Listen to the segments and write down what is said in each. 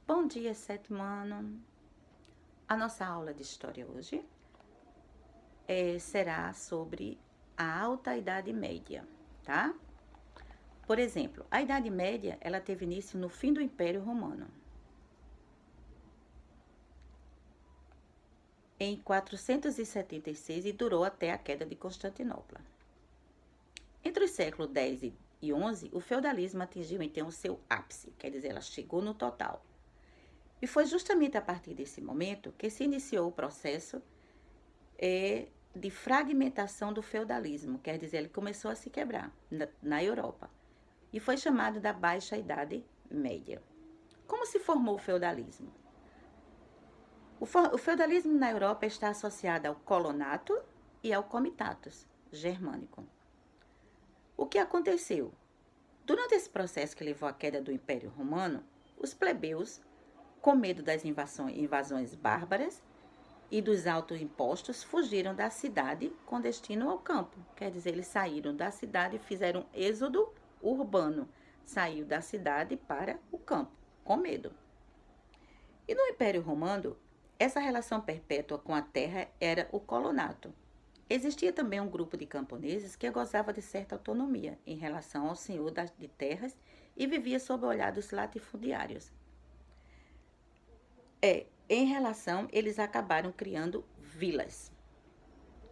Bom dia, sétimo ano. A nossa aula de história hoje será sobre a Alta Idade Média, tá? Por exemplo, a Idade Média, ela teve início no fim do Império Romano, em 476 e durou até a queda de Constantinopla. Entre os séculos 10 e 11, o feudalismo atingiu então o seu ápice, quer dizer, ela chegou no total. E foi justamente a partir desse momento que se iniciou o processo de fragmentação do feudalismo, quer dizer, ele começou a se quebrar na Europa. E foi chamado da Baixa Idade Média. Como se formou o feudalismo? O feudalismo na Europa está associado ao colonato e ao comitatus germânico. O que aconteceu? Durante esse processo que levou à queda do Império Romano, os plebeus, com medo das invasões bárbaras e dos altos impostos, fugiram da cidade com destino ao campo. Quer dizer, eles saíram da cidade e fizeram êxodo urbano. Saiu da cidade para o campo, com medo. E no Império Romano, essa relação perpétua com a terra era o colonato. Existia também um grupo de camponeses que gozava de certa autonomia em relação ao senhor de terras e vivia sob o olhar dos latifundiários. Em relação, eles acabaram criando vilas,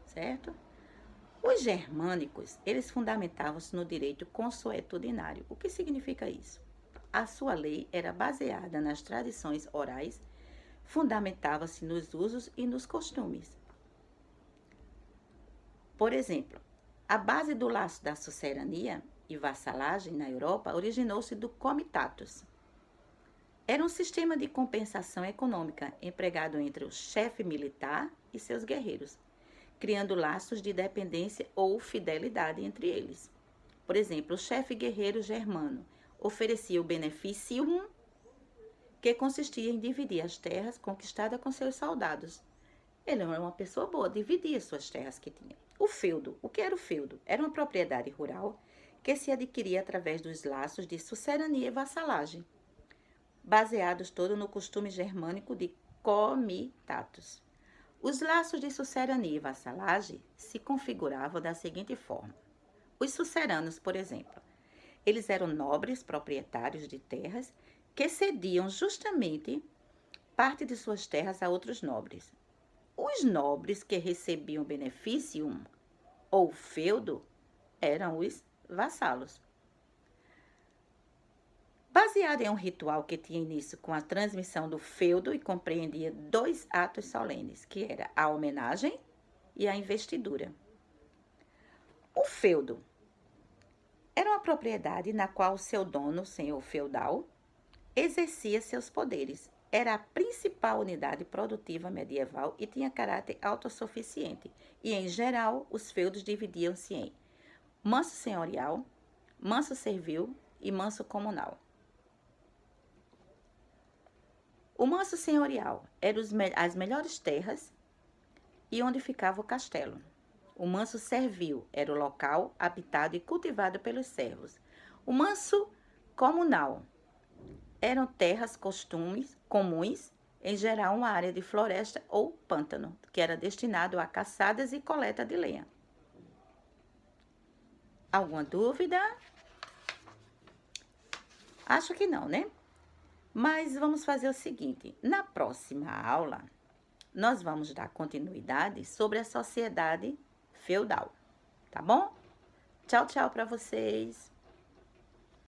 certo? Os germânicos, eles fundamentavam-se no direito consuetudinário. O que significa isso? A sua lei era baseada nas tradições orais, fundamentava-se nos usos e nos costumes. Por exemplo, a base do laço da sucerania e vassalagem na Europa originou-se do comitatus. Era um sistema de compensação econômica empregado entre o chefe militar e seus guerreiros, criando laços de dependência ou fidelidade entre eles. Por exemplo, o chefe guerreiro germano oferecia o beneficium, que consistia em dividir as terras conquistadas com seus soldados. Ele era uma pessoa boa, dividia suas terras que tinha. O feudo. O que era o feudo? Era uma propriedade rural que se adquiria através dos laços de sucerania e vassalagem, baseados todo no costume germânico de comitatus. Os laços de sucerania e vassalagem se configuravam da seguinte forma. Os suceranos, por exemplo, eles eram nobres proprietários de terras que cediam justamente parte de suas terras a outros nobres. Os nobres que recebiam beneficium ou feudo eram os vassalos. Baseado em um ritual que tinha início com a transmissão do feudo e compreendia 2 atos solenes, que era a homenagem e a investidura. O feudo era uma propriedade na qual seu dono, o senhor feudal, exercia seus poderes. Era a principal unidade produtiva medieval e tinha caráter autossuficiente. E, em geral, os feudos dividiam-se em manso senhorial, manso servil e manso comunal. O manso senhorial eram as melhores terras e onde ficava o castelo. O manso servil era o local habitado e cultivado pelos servos. O manso comunal eram terras comuns, em geral uma área de floresta ou pântano, que era destinado a caçadas e coleta de lenha. Alguma dúvida? Acho que não, né? Mas vamos fazer o seguinte, na próxima aula, nós vamos dar continuidade sobre a sociedade feudal, tá bom? Tchau, tchau para vocês!